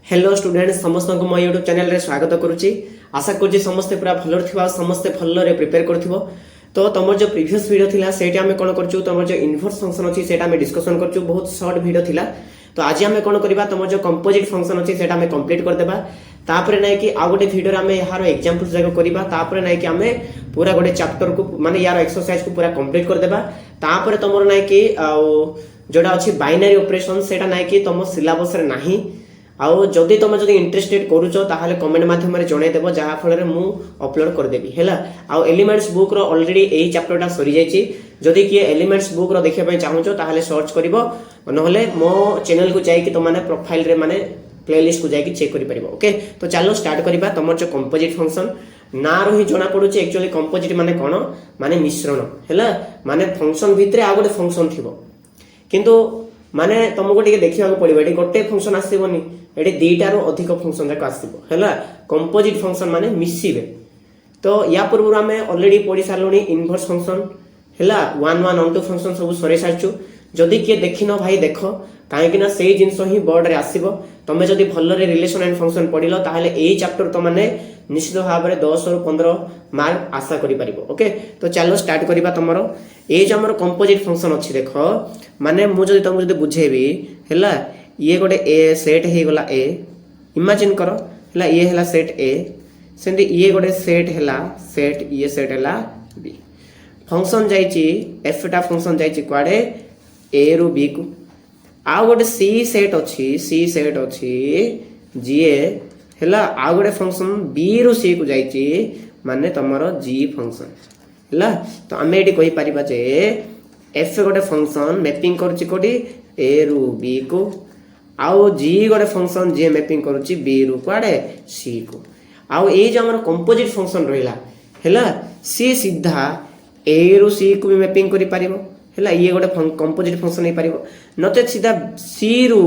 Hello student समस्त को मो यूट्यूब चैनल रे स्वागत करुच्ची। आशा करुच्ची समस्ते पूरा भल थिबा समस्ते भल प्रिपेयर करथिबो। तो तुमर जो प्रीवियस वीडियो थिला सेटा हमें कोन करछु तुमर जो इनवर्स फंक्शन अछि सेटा हमें डिस्कशन करछु। बहुत शॉर्ट वीडियो थिला। तो आज हमें कोन करबा तुमर जो कंपोजिट फंक्शन अछि सेटा हमें कंप्लीट कर देबा। तापरे नै कि आ गोटे वीडियो रे हमें यार एग्जांपल्स जाको करबा। तापरे नै कि हमें पूरा गोटे चैप्टर को माने यार एक्सरसाइज को पूरा कंप्लीट कर देबा। तापरे तुमर नै कि जोडा अछि बाइनरी ऑपरेशन सेटा नै कि तुम सिलेबस रे नाही। आउ जदि तुम जदि इंटरेस्टेड करूछ ताहले कमेंट माध्यम रे जणाई देबो जहा फल रे मु अपलोड कर देबी हैला। आउ एलिमेंट्स बुक रो ऑलरेडी एई चैप्टरटा सरी जायछि। जदि कि एलिमेंट्स बुक रो देखिया पय चाहूछो ताहले सर्च करिवो नहले मो चैनल को जाई कि तुम माने प्रोफाइल रे माने प्लेलिस्ट को जाई कि चेक करि परिबो। ओके तो चलो स्टार्ट करिबा। तुमर जो कंपोजिट फंक्शन ना रो ही जणा पडुछि एक्चुअली कंपोजिट माने कोन माने मिश्रण हैला। माने फंक्शन भितरे आ गोटे फंक्शन थिबो किंतु माने तुमको टिके देखिया को पड़िबो। एटी गोटे फंक्शन आसीबोनी एटी दुईटा रो अधिक फंक्शन जाक आसीबो हैला। कंपोजिट फंक्शन माने मिसिबे। तो या पूर्व आमे ऑलरेडी पढी सारलोनी इनवर्स फंक्शन हैला 1 1 2 फंक्शन सब सरे सारछु। जदि के देखिनो भाई देखो काहे कि ना सेही जिंस ही बोर्ड रे आसीबो। तमे जदि भल्ल रे रिलेशन एंड फंक्शन पढिलो ताहले एही चैप्टर तो माने निश्चित भाव में 10 ରୁ 15 मार्क आशा करि परिबो। ओके तो चलो स्टार्ट करिबा। तमरो ए जो हमर कंपोजिट फंक्शन अछि देखो माने मु जदि तुमको जदि बुझेबी हैला ये गोटे ए सेट हे गला ए इमेजिन करो हैला ये हैला सेट ए सेंदी ये गोटे सेट हैला सेट ये सेट हैला बी। फंक्शन जाईची एफ टा फंक्शन जाईची क्वाडे ए रु बी को। आ गोटे सी सेट अछि जीए हैला आ गोटे फंक्शन बी रु सी को जाईची माने तमरो जी फंक्शन हैला। तो हमें एटी कहि परिबा जे एफ गोटे फंक्शन मैपिंग करछि कोडी ए रु बी को आउ जी गोटे फंक्शन जे मैपिंग करूची बी रु क्वाडे सी को। आउ ए जो हमर कंपोजिट फंक्शन रहिला हैला सी सीधा ए रु सी को भी मैपिंग करि परिबो हैला। ये गोटे कंपोजिट फंक्शन हे परिबो नते सीधा सी रु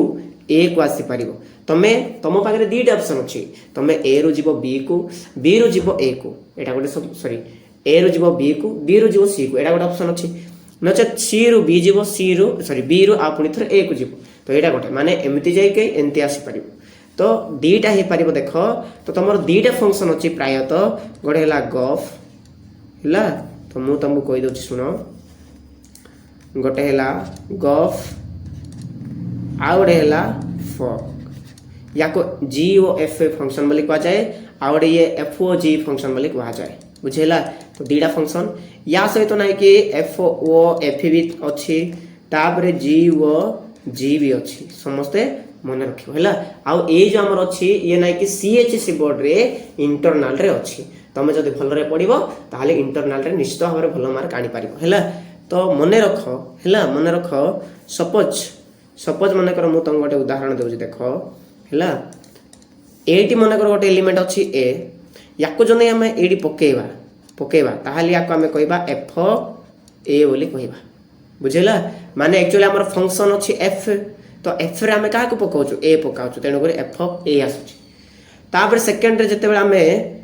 ए को आसी परिबो। तमे तम पाखरे दीटा ऑप्शन अछि। तमे ए रु जीवो बी को बी रु जीवो ए को एटा गोटे सॉरी ए रु जीवो बी को बी रु जीवो सी को एटा गोटे ऑप्शन अछि। नचे सी रु बी जीवो सी रु सॉरी बी रु आ पुनी थर ए को जीवो। तो एटा गोटे माने एमती जाई के एंती आसी परिबो। तो दीटा हे परिबो देखो। तो तमर दीटा फंक्शन अछि प्रायत गोटे हला गफ हला। तो मु तमु कहि दोछि सुनो गोटे हला गफ आ गोटे हला फॉक याको जी ओ एफ फंक्शन बोली कहा जाए आ गोटे ये एफ ओ जी फंक्शन बोली कहा जाए बुझेला। तो दीटा फंक्शन या सहित नाही कि एफ ओ एफ भी अछि तापरे जी ओ जी भी अछि समस्ते मन रखियो हैला। आउ ए जो हमर अछि ये नाही कि सीएचसी बोर्ड रे इंटरनल रे अछि। तमे जदि भल रे पढिबो ताहाले इंटरनल रे निश्चित भाव रे भल मार्क आनी पारिबो हैला। तो मने रखो हैला मने रखो सपोज मने कर मु तम गोटे उदाहरण देउछि देखो हैला। एटी मने कर गोटे एलिमेंट अछि ए याको जने हमें एडी पकेबा ताहाले याको हमें कहबा एफ ए बोली कहबा बुझेला। माने एक्चुअली हमर फंक्शन अछि एफ तो एफ रे हमें काको पकाउछु ए पकाउछु तेनो करे एफ ए आसुछि। तापर सेकंड रे जते बेला हमें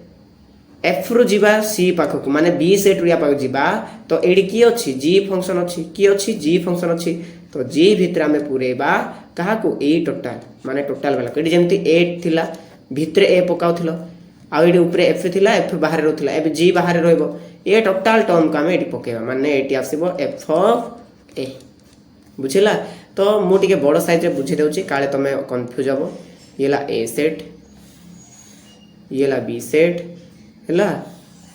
एफ रु जीवा सी पाखक माने बी सेट रुया पाख जीवा तो एडी की अछि जी फंक्शन अछि की अछि जी फंक्शन अछि। तो जी भितर हमें पुरेबा काहाको ए टोटल माने टोटल वाला एडी जेमति 8 थिला भितरे ए पकाउथिलो आ एडी ऊपरे एफ थिला एफ बाहर रहथिला एबे जी बाहर रहइबो ए टोटल टर्म का हमें एडी पकेबा माने एटी आसीबो एफ ऑफ ए बुझिला। तो मु टिके बड़ साइज रे बुझी देउची काले तमे कंफ्यूज हबो। येला ए सेट येला बी सेट हैला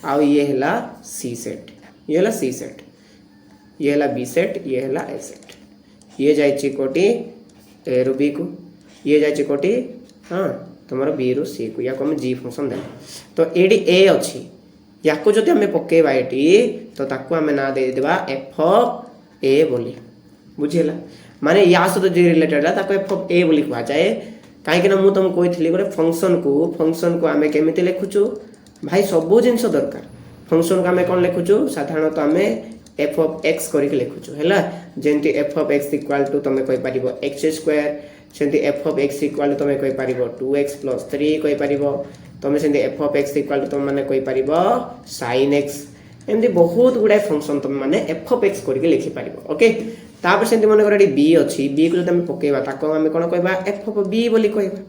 आउ ये हैला सी सेट ये हैला सी सेट ये हैला बी सेट ये हैला ए सेट ये जाइची कोटी ए रु बी को ये जाइची कोटी हां तमरो बी रु सी को या को हम जी फंक्शन दे। तो एडी ए अछि याको जदि हमें पकेबा एटी तो ताको हमें ना दे देबा एफ ऑफ ए बोली बुझिला। माने या सहित जे रिलेटेड है ताको एफ ऑफ ए बोली कहा जाए काहे कि ना मु तुम कहिथिली गोटे फंक्शन को हमें केमिति लिखुछु भाई सबो जिंस दरकार। फंक्शन को हमें कोन लिखुछु साधारणत हमें एफ ऑफ एक्स करके लिखुछु हैला। जेंति F of X equal to तमे कहि परिबो एक्स स्क्वायर सेंति F of X equal to तमे कहि परिबो 2x + 3 कहि परिबो तमे सेंति F of X equal to तमे माने कहि परिबो sin x एमदी बहुत गुडा फंक्शन तमे माने एफ ऑफ एक्स करके लिखि परिबो। ओके तापर सेंति माने कर बी अछि बी को तमे पकेबा ताको हमें कोन कहबा एफ ऑफ बी बोली कहबा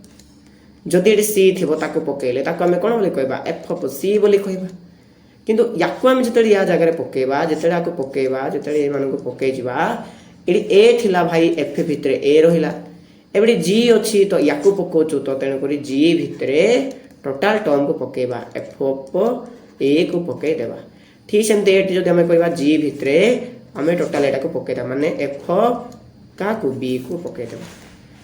जदि ये सी थी ताको पकेले ताको आम कौन बोली कहबा एफ ऑफ सी बोली कहबा किंतु याकू आम जिते या जगह पकेबा जिते आपको पकेबा जिते ये पकई जा ये ए थिला भाई एफ भितर ए रहा एबे जी अच्छी तो याकू पकाउछु तो तेणुक जी भितर टोटाल टर्म को पकेबा एफ ऑफ ए को पकई देबा ठीक सेमती ये जब आम कह जी भितर आम टोटाल एटा को पकईदा माने एफ क्या को बी को पकईदेबा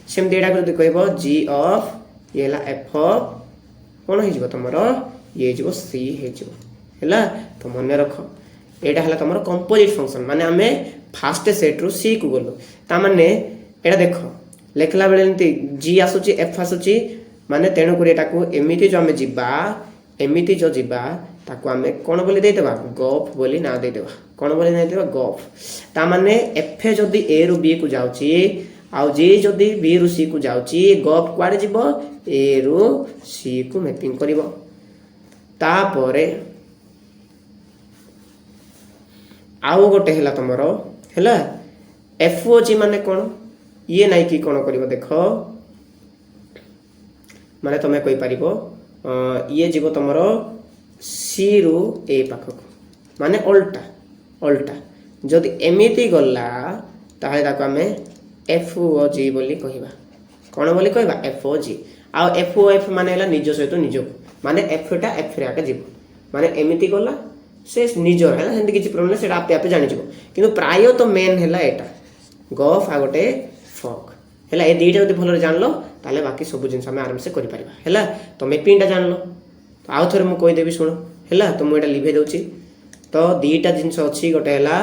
सेमती यहाँ जब कह जी ऑफ ये एफ कौन हो तुम ये सी है तो मन रख यहाँ है तुम कंपोजिट फंक्शन माने आम फास्ट सेट रु सी को गलु ताने यहाँ देख लिखला बेले एमती जी आसूची एफ आसूची माने तेणुक एमती जो आम जा एमती जो जा ताको आम कौन बोली देदेबा गफ बोली ना देदेबा कौन बोली ना देदेबा गफ ताने एफ जदि ए रु बी को जाउची आउ जी जदि बी रु सी को जाउची गफ कुआडे जीवो ए रु सी को मैपिंग करिवो तापरे आउ गोटे है तुमर है एफ ओ जी माने कौन ये नाई कि कौन कर देख माने तुम्हें कही पार ये जीव तुम सी रु ए पाखक माने अल्टा अल्टा जदि एमिति गला ताहे ताको आमे एफ ओ जी बोली कहबा कौन बोली कहबा एफ ओ जी आ एफ ओ एफ माने हला निज सहित निज माने एफ टा एफ रे आके जीव माने एमिति गला से निजर है सेमती किसी प्रोब्लेम से आपे आपे जानी किंतु प्राय तो मेन है एटा गफ आ गोटे फक है ये दुईटा जब भल जान लो ताले बाकी सब जिन आराम से कर है तो मैपिंग टा जान लो तो आउ थे मुझे कहीदेवी शुण है तो मुझे लिभे दूसरी तो दुईटा जिनस अच्छी गोटे है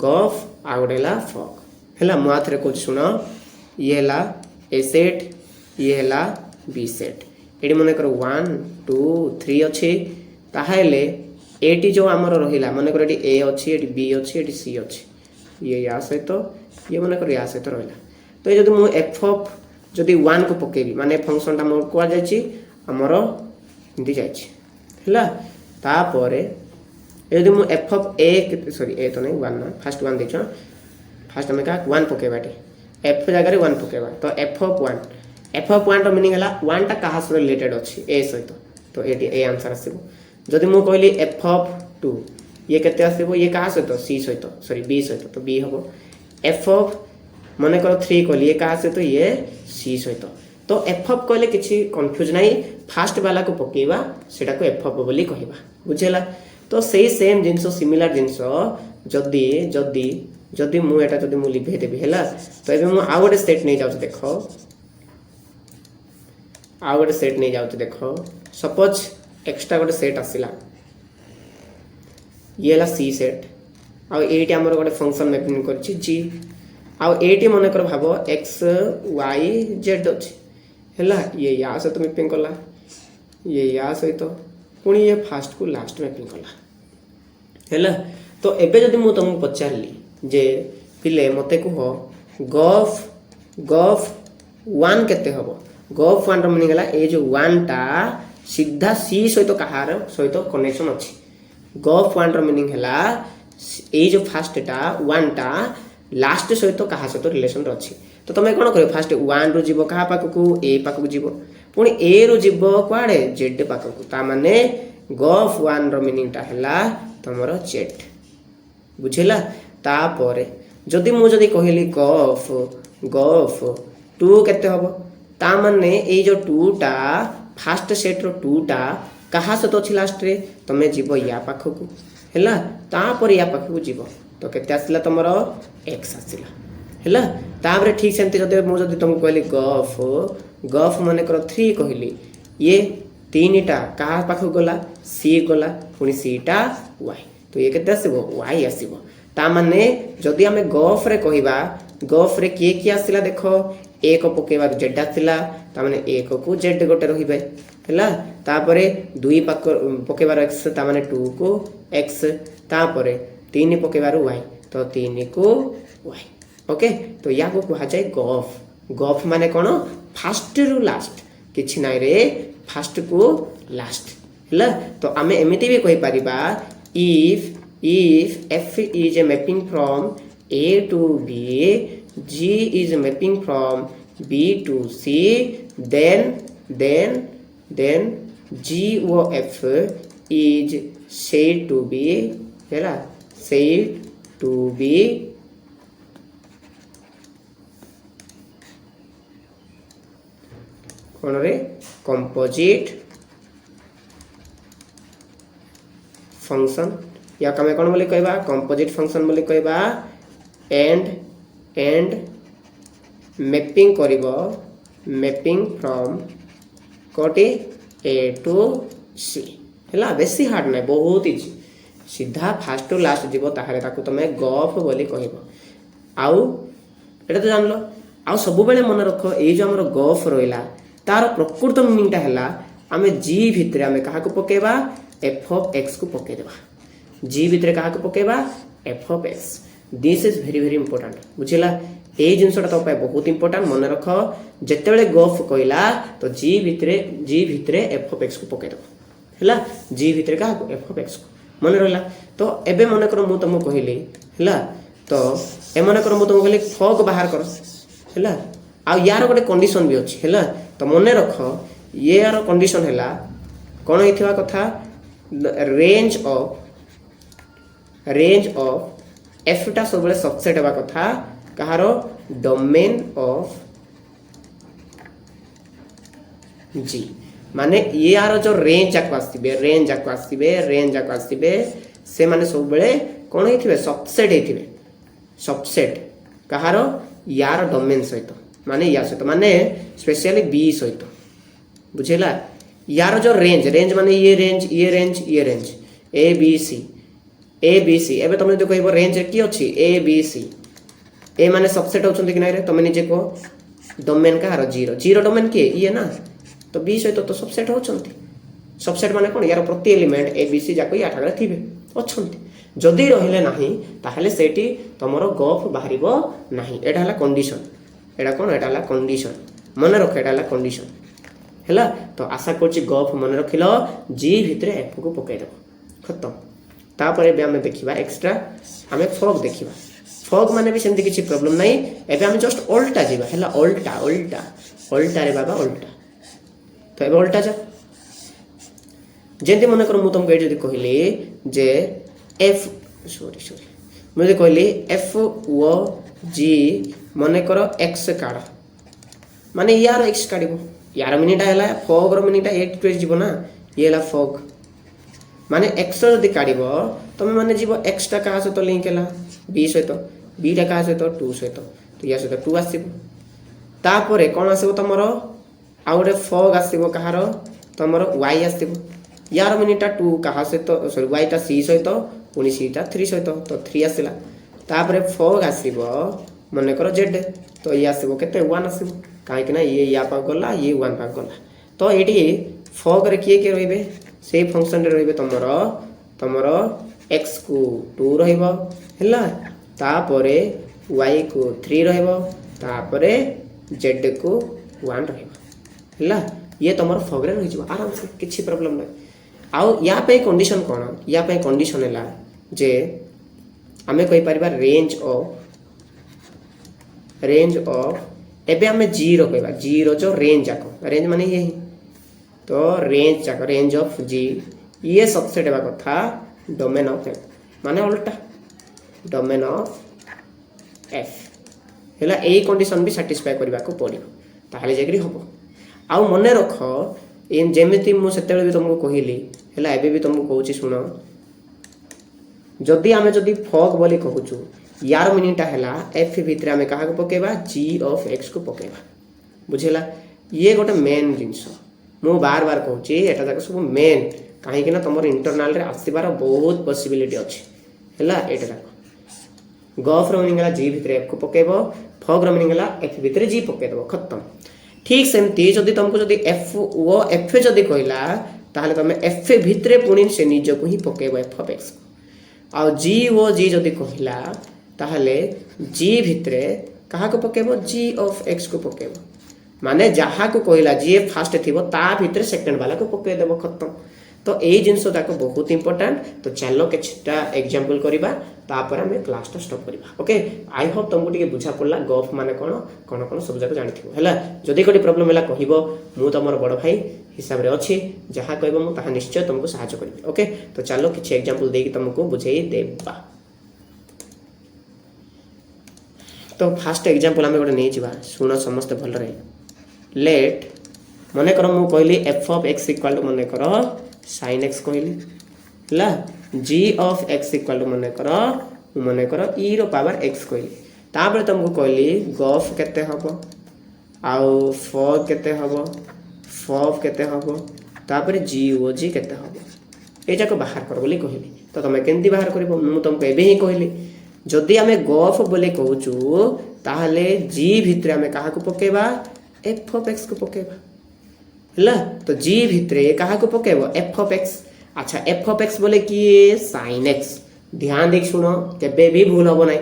गफ आ गोटे है फक है मुझे कह शुण ये है ए सेट ये है बी सेट ये मन कर 1 2 3 अच्छी ताहले एटी जो आमर रहा मन कर ए अच्छी ये बी अच्छी ये सी अच्छी ये या सहित ये मन कर या सहित रहा तो ये जो एफ ऑफ जदि 1 को पकेबी माने फंक्शन टा मोर कुआ जायछि हमर हिंदी जायछि हला तापरे यदि मु एफ ऑफ ए सॉरी ए तो नहीं 1 ना फर्स्ट 1 देछ फर्स्ट हम का 1 पकेबाटी एफ जगह रे 1 पकेबा तो एफ ऑफ 1 रो मीनिंग हला 1 टा कहा से रिलेटेड अछि ए सहित तो एटी ए आंसर आसीबो जदि मु कहली एफ ऑफ 2 ये केते आसीबो ये कहा सहित सी सहित सॉरी बी सहित तो बी हबो एफ ऑफ मन कर 3 कहली ये कहा सहित ये सी सहित तो एफ ऑफ कहले किछि कंफ्यूज नाही फास्ट वाला को पकेबा सेटा को एफ ऑफ बोली कहबा बुझेला तो सही सेम जिंस सिमिलर जिंस जदि जदि जदि मु एटा जदि मु लिखे देबी हैला तो एबे मु आ गोटे सेट नै जाउछ देखो आ गोटे सेट नै जाउछ देखो सपोज एक्स्ट्रा गोटे सेट आसिला ये हला सी सेट आ एटी हमर गोटे फंक्शन मैपिंग करछि जी आ एटी मन कर भाबो x y z अछि हैला ये या से तो मैपिंग कला ये या सहित पुणी ये फास्ट को लास्ट मैपिंग कला हैला तो एबे जदि मु तुमको पचारली जे पिले मते कह गफ गफ 1 केते हबो गफ 1 रो मीनिंग हला ए जो 1 टा सीधा सी सहित कहार सहित कनेक्शन अछि गफ 1 रो मीनिंग हला ए जो फास्ट टा 1 टा लास्ट सहित कहा सहित रिलेशन अछि तो तुम कौन कर फास्ट 1 रु जीव कहा पाखक ए पाखक जीव पुणी ए रु जीव कुआडे जेड पाखक ता माने गफ 1 रो मीनिंग टा हला तमरो जेड बुझेला तापरे जदि मु जदि कहली गफ गफ 2 केते हबो ता माने ए जो 2 टा फास्ट सेट रो 2 टा कहा सहित अछि लास्ट रे तमे जीव या पाखक हैला तापरे या पाखक जीव तो केते आसिला तमरो x आसिला हैला तापरे ठीक सेमते जदि मु जदि तुमको कहली गफ गफ माने कर 3 कहली ये 3 टा कहा पाखक गला c गला पुनी c टा y तो ये केते आसीबो y आसीबो ता माने जदि हमें गफ रे कहिबा गफ रे के आसिला देखो a को पकेबा z आसिला ता माने a को z गोटे रहिबे हैला तापरे 2 पाक पकेबार x ता माने 2 को x तापरे 3 पकेबार y तो 3 को y ओके तो या को कहा जाए गफ गफ माने कोन फास्ट रु लास्ट किछि नाइ रे फास्ट को लास्ट हैला तो आमे एमिति भी कहि परिबा if f is a mapping from a to b g is mapping from b to c then then G o F is said to be ହେଲା said to be कौन रे composite function या कमे कौन बोली कहबा composite function बोली कहबा and मैपिंग करिवो मैपिंग फ्रॉम कोटी A to C हैला बेसी हार्ड नै बहुत इजी सीधा फास्ट टू लास्ट जीवो ताहाले ताकू तमे गफ बोली कहबो आउ एटा तो जानलो आउ सब बेले मन रखो ए जो हमर गफ रोइला तार प्रकृत मीनिंगटा हैला आमे G भितरे आमे काहा को पकेबा f of x को पके देबा G भितरे काहा को पकेबा f of x this is very very important बुझिला ए जिनसटा तो पाए बहुत इंपोर्टेंट मन रख जते बेले गफ कहला तो G भितरे f of x को पके देबो हैला G भितरे काहा को f of x को मन रहला तो एबे मन कर मु तुमको कहली हैला तो ए मन कर मु तुमको कहली फॉग बाहर कर हैला आ यार गोटे कंडीशन भी अछि हैला तो मन रख ये यार कंडीशन हैला कोन हिथिबा कथा रेंज ऑफ f टा सब बेले सबसेट हेबा कथा कहारो डोमेन ऑफ G माने ये यार जो रेंज जाको आसीबे से माने सब बेले कोन हिथिबे सबसेट कहारो यार डोमेन सहित माने या सहित माने स्पेशली B सहित बुझिला यार जो रेंज माने ये रेंज ए बी सी एबे तुम जो कहबो रेंज की अछि ए बी सी ए माने सबसेट होचंती कि नै रे तुम निजे को डोमेन का हारो जीरो डोमेन के ये ना तो बी सहित तो सबसेट होचंती सबसेट माने कोन यार प्रति एलिमेंट ए बी सी जाको या ठागरे थिबे अछंती जदी रहिले नाही ताहले सेठी तमरो गफ बाहरिबो नाही एटा हला कंडीशन एटा हला कंडीशन मन रख एटा हला कंडीशन हैला तो आशा करछि गफ मन रखिलो जी भितरे एफ को पकै देबो खत्म तापर एबे हमें देखिबा एक्स्ट्रा हमें फॉग देखिबा फॉग माने भी सेमति किछि प्रॉब्लम नाही एबे हम जस्ट उल्टा जीवा हैला उल्टा रे बाबा उल्टा तो एबे उल्टा जा जेंति मन कर मु तुमको ए जदी कहिली जे एफ सॉरी मुझे कहली एफ ओ जी मन कर एक्स काढ माने यार एक्स काढिबो यार मिनिटा हैला फॉग रो मिनिटा 8 टू जीवो ना ये ला फॉग माने एक्स जदी काढिबो तमे माने जीवो एक्स टा का सहित लिंक हैला बी सहित बी टा का सहित 2 सहित तो या सहित 2 आसीबो तापरे कोन आसीबो तमरो आउडे फॉग आसीबो कहारो तमरो y आसीबो यार मिनिटा 2 कहा सहित सॉरी y टा c सहित पुनी c टा 3 सहित तो 3 आसीला तापरे फॉग आसीबो मने करो z तो ये आसीबो केते 1 आसीबो काहे कि ना ये या पाक गला ये 1 पाक गला तो एटी फॉग रे के रहइबे से फंक्शन रे रहइबे तमरो x को 2 रहइबो हैला तापरे y को 3 रहइबो तापरे z को 1 रहइबो हैला ये तमरो फॉग रे रहि जबो आराम से किछि प्रॉब्लम नै आउ या पे कंडीशन कोन या पे कंडीशन हैला जे हमें कहि परिबा रेंज ऑफ एबे हमें जीरो कहबा जीरो जो रेंज जाको रेंज माने ये तो रेंज ऑफ जी ये सबसेट हेबा कथा डोमेन ऑफ एफ माने उल्टा डोमेन ऑफ एफ हैला ए कंडीशन भी सैटिस्फाई करबा को पड़िबो ताहाले जेकरी हबो आउ मने रख इन जेमिति मु सेतेले भी तुमको कहिली हैला एबे भी तुमको कहूची सुनो जदि फॉग बोली कहूचु यार मिनिटा हैला एफ भितरे हमें कहा को पकेबा जी ऑफ एक्स को पकेबा बुझेला ये गोटे मेन जिंस मु बार बार कहूची एटा जाक सब मेन काहे कि ना तमर इंटरनल रे आसीबार बहुत पॉसिबिलिटी अछि हैला एटा जाक गॉफ रो मिनिंग हैला जी भितरे एफ को पकेबो फॉग रो मिनिंग हैला एफ भितरे जी पके देबो खत्म ठीक सेमती जदि तुमको जदि एफ ओ एफ जदि कहला ताहले तमे एफ भितरे पुणी से निज को ही पकेबो एफ ऑफ एक्स आ जी ओ जी जदि कहला ताहले जी भितरे कहा को पकेबो जी ऑफ एक्स को पकेबो माने जहा को कहला जी फर्स्ट थिबो ता भितरे सेकंड वाला को पके देबो खत्म तो यही जिनस जाक बहुत इंपोर्टेंट। तो चलो किछटा एग्जांपल करबा तापर हमें क्लास टा स्टॉप करबा। ओके आई होप तुमको टिके बुझा पड़ला गफ माने कोन सब जाक जानिथिबो हैला। जदी कोडी प्रॉब्लम हैला कहिबो मु तमर बड़ भाई हिसाब रे अछि जहा कहबो मु ताहा निश्चय तुमको सहायता करबी। ओके तो चलो किछ एग्जांपल देकी तुमको बुझाई देबा। तो फास्ट एग्जांपल हमें गोटे नहीं जावा सुन समस्त भल रे। लेट मने कर मु कहली f of x equal to मने कर sin x कहली हैला g of x equal to मने कर e रो पावर x कहली तापर तुमको कहली गफ केते हबो आउ f केते हबो f केते हबो तापर g o g केते हबो ए जाको बाहर कर बोली कहली। तो तुम केंती बाहर करबो मु तुमको एबे ही कहली जदि आमे गफ बोले कहूचु ताहले g भितरे आमे काहा को पकेबा f of x को पकेबा हैला। तो g भितरे काहा को पकेबो f of x। अच्छा f of x बोले कि sin x ध्यान देख सुनो केबे भी भूल होबो नै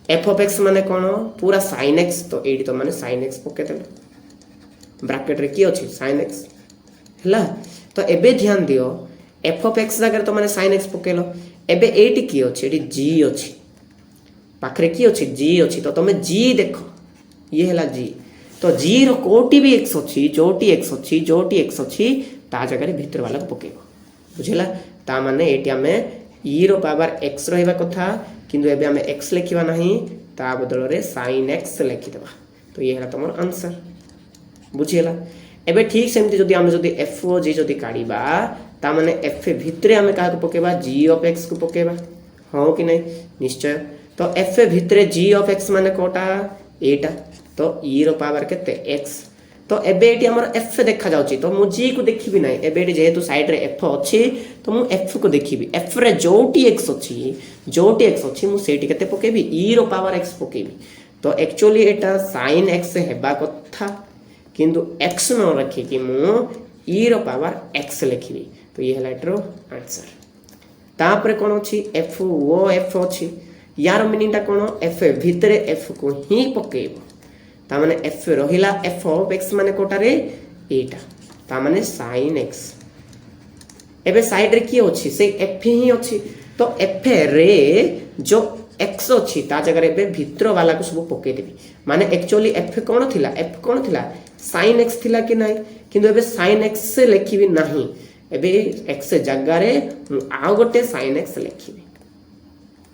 f of x माने कोन पूरा sin x। तो एडी तो माने sin x पके देलो ब्रैकेट रे की अछि sin x हैला। तो एबे ध्यान दियो f of x जगह तो माने sin x पकेलो एबे एटी की अछि एटी g अछि पाखरे की अछि g अछि। तो तमे g देखो ये हैला g। तो g रो कोटी भी x अछि जोटी x अछि जोटी x अछि ता जगह रे भीतर वाला को पकेबो बुझिला। ता माने एटी हमें e रो पावर x रहबा कथा किंतु एबे हमें x लिखिबा नाही ता बदल रे sin x लिखि देबा। तो ये हैला तमर आंसर बुझिला। एबे ठीक सेमति जदि हम जदि f o g जदि काढिबा ता माने f भितरे हमें काहा को पकेबा g of x को पकेबा हो कि नहीं निश्चय। तो f भितरे g of x माने कोटा एटा तो e रो पावर केते x। तो एबे एटी हमर f देखा जाउची तो मु g को देखिबी नाही एबे एटी जेहेतु साइड रे f अछि तो मु f को देखिबी f रे जोटी x अछि मु सेटी केते पकेबी e रो पावर x पकेबी। तो एक्चुअली एटा sin x हेबा कथा किंतु x न रखी कि मु e रो पावर x लिखिबी। तो ये हला एटरो आंसर। तापरे कोन अछि f o f अछि यार मीनिंग ता कोन f भितरे f को ही पकेबो ता माने f रहिला f of x माने कोटा रे एटा ता माने sin x। एबे साइड रे की अछि से f ही अछि तो f रे जो x अछि ता जगह रे एबे भितर वाला को सब पके देबी माने एक्चुअली f कोन थिला sin x थिला कि नाही किंतु एबे sin x से लिखिबी नाही एबे x जगह रे आ गोटे sin x लिखिबी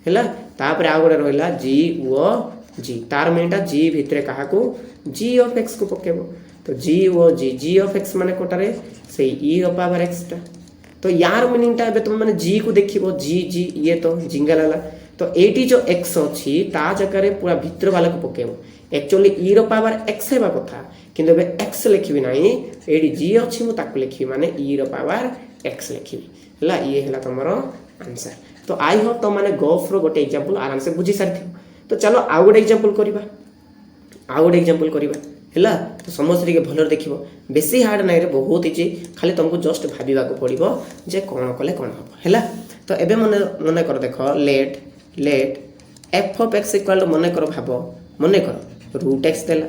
हैला। तापर आ गोटे रहला g o g तार मेटा g भितरे काहा को g of x को पकेबो तो g o g of x माने कोटा रे से e रो पावर x ता। तो यार मीनिंग ता एबे तुम माने g को देखिबो g ये तो जिंगलाला तो एटी जो x अछि ता जगह रे पूरा भितर वाला को पकेबो एक्चुअली e रो पावर x हेबा कथा किंतु एबे x लिखिबी नाही एडी g अछि मु ताको लिखिबी माने e रो पावर x लिखिबी हैला। ये हैला तमरो आंसर। तो आई होप तो माने गॉफ रो गोटे एग्जांपल आराम से बुझी सारथियो। तो चलो आ गोटे एग्जांपल करिबा हैला। तो समस्त टिके भलर देखिबो बेसी हार्ड नाइ रे बहुत इजी खाली तुमको जस्ट भाबिबा को पड़िबो जे कोन कले कोन हबो हैला। तो एबे मने कर देखो let f of x equal to मने कर भाबो मने कर रूट x देला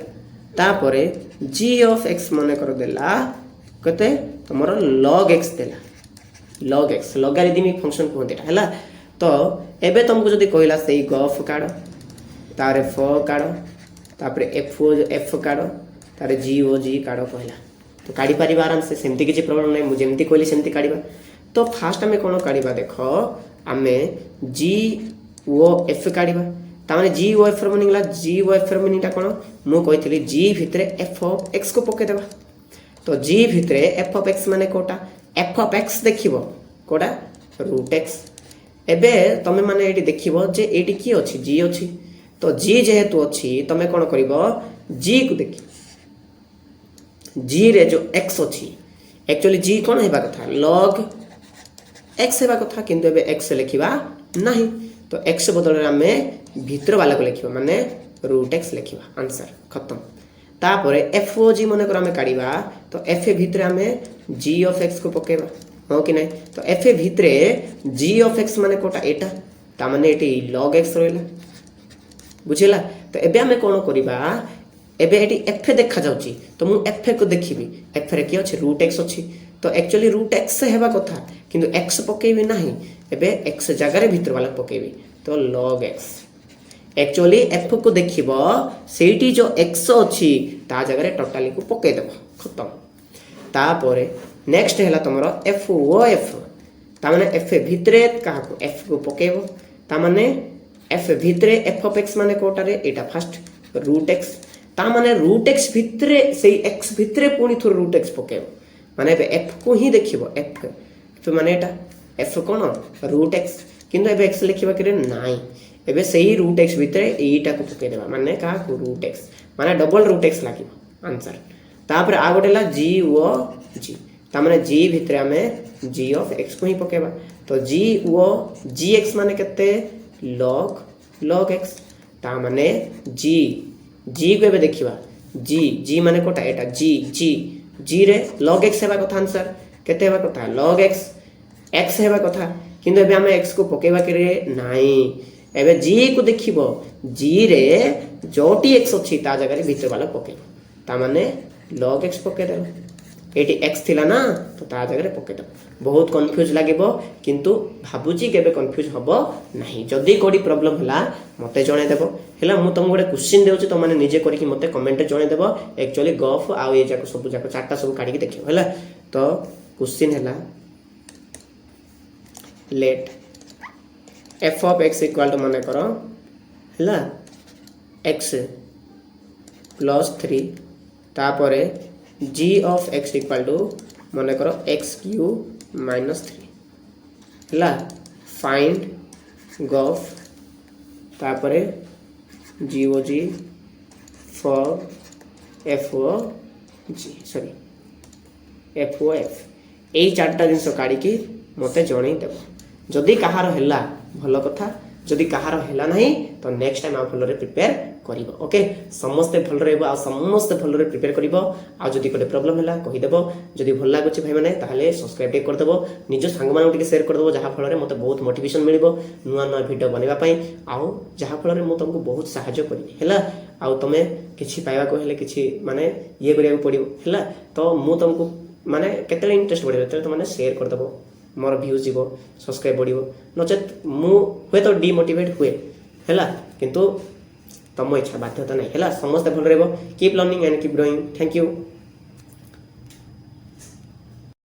तापरे g of x मने कर देला कते तमरो log x देला log x लॉगरिथमिक फंक्शन कहते हैला। तो एबे तुमको जदी कहला सेही गफ काढ तारे f काढ तापरे f काढ तारे g o g काढ कहला तो काढी परिबा आराम से सेमती किछि प्रॉब्लम नै मु जेमती कहली सेमती काढिबा। तो फास्ट हमें कोन काढिबा देखो हमें g o f काढिबा ता माने g o f र मीनिंग ला g o f र मीनिंग ता कोन मु कहितली g भितरे f of x को पके देबा। तो g भितरे f of x माने कोटा f of x देखिबो कोडा रूट x। एबे तमे माने एटी देखिबो जे एटी की अछि g अछि तो g जेहेतु अछि तमे कोन करिवो g को देखि g रे जो x अछि एक्चुअली g कोन हेबा कथा log x हेबा कथा किंतु एबे x लिखिबा नाही तो x बदल रे हमें भीतर वाला को लिखिबा माने रूट x लिखिबा आंसर खत्म। तापरे f o g मने कर हमें काढिबा तो f भितरे हमें g of x को पकेबा हो कि नहीं। तो f भितरे g of x माने कोटा एटा ता माने एटी log x रहला बुझिला। तो एबे हमें कोन करिबा एबे एटी f देखा जाउची तो मु f को देखिबी f रे की अछि रूट x अछि तो एक्चुअली रूट एक्स हेबा कथा किंतु एक्स पकेबी नाही एबे एक्स जगह भीतर वाला पकेबी तो लॉग एक्स एक्चुअली एफ को देखिबो सेठी जो एक्स अछि ता जगह टोटली को पके देबो खत्म तापरे नेक्स्ट हैला तमरो एफ ओ एफ ता माने एफ भितरे काहा को एफ को पकेबो ता माने एफ भितरे एफ ऑफ एक्स माने कोटा रे एटा फर्स्ट रूट एक्स ता माने रूट एक्स भितरे सेही एक्स भितरे पुनी थोर रूट एक्स पकेबो माने एफ को ही देखिबो एफ माने एटा एफ कोन रूट एक्स किंतु एबे एक्स लिखिबा करे नाही एबे सेही रूट एक्स भितरे एटा को पके देबा माने का को रूट एक्स माने डबल रूट एक्स लागिबो आंसर तापर आ गोटेला जी ओ जी ता माने जी भितरे हमें जी ऑफ एक्स को ही पकेबा तो जी ओ जी एक्स माने केते लॉग एक्स ता माने जी जी को एबे देखिबा जी माने कोटा एटा जी रे log x हेबा कथा आंसर केते हेबा कथा log x हेबा कथा किंतु एबे हम x को पकेबा करे नाही एबे g को देखिबो g रे जोटी x अछि ता जगह रे भीतर वाला पकेबो ता माने log x पके देलो एटी x थिला ना तो ता जगह रे पके दो बहुत कंफ्यूज लागिबो किंतु भाबुची केबे कंफ्यूज हबो नाही जदी कोडी प्रॉब्लम हला मते जणे देबो हला मु तुम गोटे क्वेश्चन देउची तो माने निजे करिकि मते कमेंट रे जणे देबो एक्चुअली गफ आ ए जाको सब जाको चारटा सब काढी के देखियो हला तो क्वेश्चन हला let f of x equal to माने करो हला x प्लस 3 तापरे g of x equal to माने करो x क्यू माइनस 3 हला फाइंड गॉफ तापरे GOG for FOG sorry FOF ए चारटा जिनस काढ़ी की मते जणै देबो जदी कहार हैला भलो कथा जदी कहार हैला नाही तो नेक्स्ट टाइम आ भलो रे प्रिपेयर करिवो ओके समस्त भल रहबो आ समस्त भल रे प्रिपेयर करिवो आ जदी कोटे प्रॉब्लम हैला कहि देबो जदी भल लागुची भाई माने ताहले सब्सक्राइब टे कर देबो निज संग मानु टिके शेयर कर देबो जहा फल रे मते बहुत मोटिवेशन मिलिबो नुवा नुवा वीडियो बनेबा पई आ जहा फल रे मु तुमको बहुत सहायता करिवि हैला आ तमे किछि पाइबा को हेले किछि माने ये करिया पड़िबो हैला तो मु तुमको माने केते इंटरेस्ट बढ़िबो त माने शेयर कर देबो मोर व्यूज जीवो सब्सक्राइब बढ़िबो नचेत मु होय तो डिमोटिवेट हुए हैला किंतु तम इच्छा बाध्यता नहीं हैला समस्त भल रहबो keep learning and keep growing thank you.